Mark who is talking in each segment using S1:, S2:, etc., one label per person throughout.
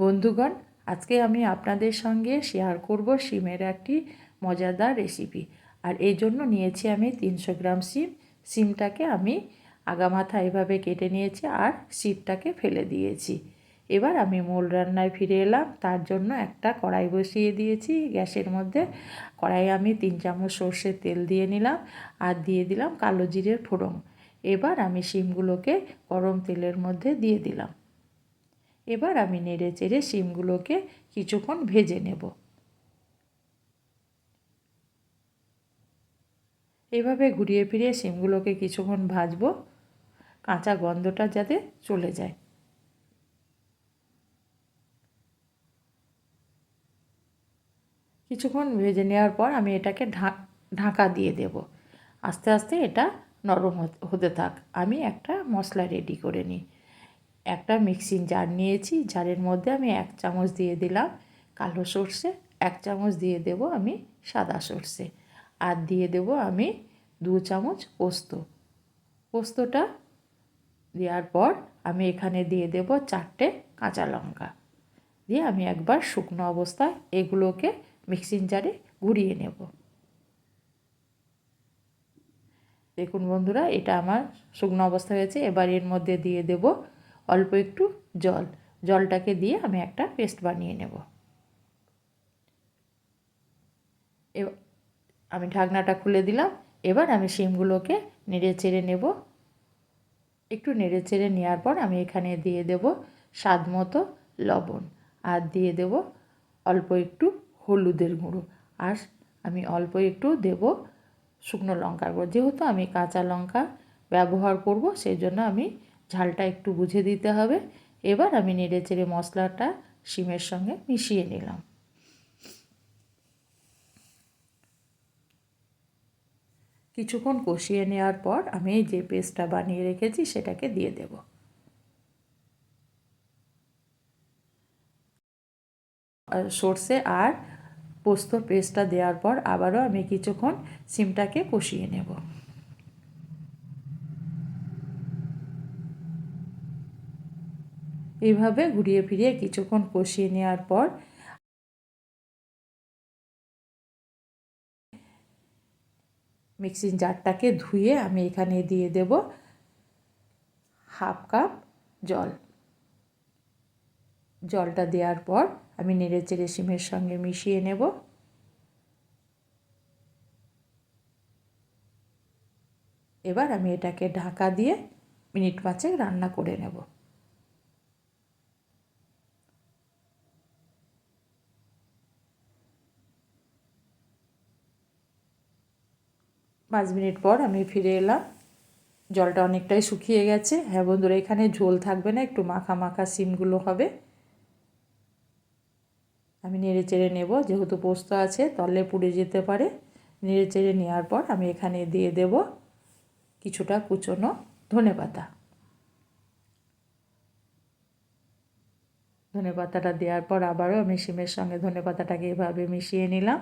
S1: বন্ধুগণ, আজকে আমি আপনাদের সঙ্গে শেয়ার করব শিমের একটি মজাদার রেসিপি। আর এই জন্য নিয়েছি আমি 300 গ্রাম শিম। শিমটাকে আমি আগামাথা এভাবে কেটে নিয়েছি আর সিডটাকে ফেলে দিয়েছি। এবার আমি মূল রান্নায় ফিরে এলাম। তার জন্য একটা কড়াই বসিয়ে দিয়েছি গ্যাসের মধ্যে। কড়াইয়ে আমি 3 চামচ সর্ষের তেল দিয়ে নিলাম আর দিয়ে দিলাম কালো জিরের ফোড়ন। এবার আমি শিমগুলোকে গরম তেলের মধ্যে দিয়ে দিলাম। এবার আমি নেড়ে চেড়ে শিমগুলোকে কিছুক্ষণ ভেজে নেব। এভাবে ঘুরিয়ে ফিরিয়ে শিমগুলোকে কিছুক্ষণ ভাজবো, কাঁচা গন্ধটা যাতে চলে যায়। কিছুক্ষণ ভেজে নেওয়ার পর আমি এটাকে ঢাকা দিয়ে দেব। আস্তে আস্তে এটা নরম হতে থাক। আমি একটা মশলা রেডি করে নিই। একটা মিক্সিং জার নিয়েছি, জারের মধ্যে আমি 1 চামচ দিয়ে দিলাম কালো সর্ষে, 1 চামচ দিয়ে দেব আমি সাদা সর্ষে, আর দিয়ে দেব আমি 2 চামচ পোস্তটা দেওয়ার পর আমি এখানে দিয়ে দেব 4টে কাঁচা লঙ্কা, দিয়ে আমি একবার শুকনো অবস্থায় এগুলোকে মিক্সিং জারে ঘুরিয়ে নেব। দেখুন বন্ধুরা, এটা আমার শুকনো অবস্থা হয়েছে। এবার এর মধ্যে দিয়ে দেব অল্প একটু জলটাকে দিয়ে আমি একটা পেস্ট বানিয়ে নেব। আমি ঢাকনাটা খুলে দিলাম। এবার আমি শিমগুলোকে নেড়ে চেড়ে নেব। একটু নেড়ে চেড়ে নেওয়ার পর আমি এখানে দিয়ে দেব স্বাদ মতো লবণ, আর দিয়ে দেব অল্প একটু হলুদের গুঁড়ো, আর আমি অল্প একটু দেব শুকনো লঙ্কার গুঁড়ো। যেহেতু আমি কাঁচা লঙ্কা ব্যবহার করব, সেই জন্য আমি ঝালটা একটু বুঝে দিতে হবে। এবার আমি নেড়ে চেড়ে মশলাটা শিমের সঙ্গে মিশিয়ে নিলাম। কিছুক্ষণ কষিয়ে নেওয়ার পর আমি এই যে পেস্টটা বানিয়ে রেখেছি সেটাকে দিয়ে দেব। সর্ষে আর পোস্ত পেস্টটা দেওয়ার পর আবারও আমি কিছুক্ষণ শিমটাকে কষিয়ে নেব। এইভাবে ঘুরিয়ে ফিরিয়ে কিছুক্ষণ কষিয়ে নেওয়ার পর মিক্সিং জারটাকে ধুয়ে আমি এখানে দিয়ে দেব হাফ কাপ জল। জলটা দেওয়ার পর আমি নেড়ে চেড়ে শিমের সঙ্গে মিশিয়ে নেব। এবার আমি এটাকে ঢাকা দিয়ে মিনিট 5 রান্না করে নেব। 5 মিনিট পর আমি ফিরে এলাম। জলটা অনেকটাই শুকিয়ে গেছে। হ্যাঁ বন্ধুরা, এখানে ঝোল থাকবে না, একটু মাখা মাখা শিমগুলো হবে। আমি নেড়ে চেড়ে নেব, যেহেতু পোস্ত আছে তলে পুড়ে যেতে পারে। নেড়ে চেড়ে নেওয়ার পর আমি এখানে দিয়ে দেব কিছুটা কুচনো ধনেপাতা। ধনেপাতাটা দেওয়ার পর আবারও আমি শিমের সঙ্গে ধনেপাতাটাকে এভাবে মিশিয়ে নিলাম।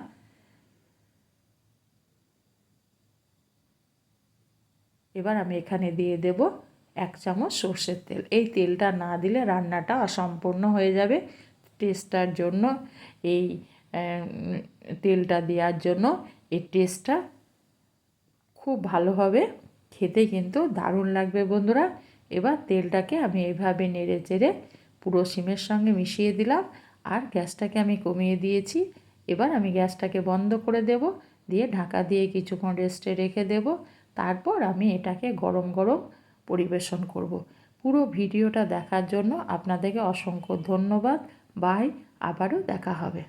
S1: এবার আমি এখানে দিয়ে দেব 1 চামচ সর্ষের তেল। এই তেলটা না দিলে রান্নাটা অসম্পূর্ণ হয়ে যাবে। টেস্টটার জন্য এই তেলটা দেওয়ার জন্য এই টেস্টটা খুব ভালো হবে, খেতে কিন্তু দারুণ লাগবে বন্ধুরা। এবার তেলটাকে আমি এইভাবে নেড়ে চেড়ে পুরো শিমের সঙ্গে মিশিয়ে দিলাম, আর গ্যাসটাকে আমি কমিয়ে দিয়েছি। এবার আমি গ্যাসটাকে বন্ধ করে দেব, দিয়ে ঢাকা দিয়ে কিছুক্ষণ রেস্টে রেখে দেব। তারপর আমি এটাকে গরম গরম পরিবেশন করব। পুরো ভিডিওটা দেখার জন্য আপনাদেরকে অসংখ্য ধন্যবাদ। বাই, আবারও দেখা হবে।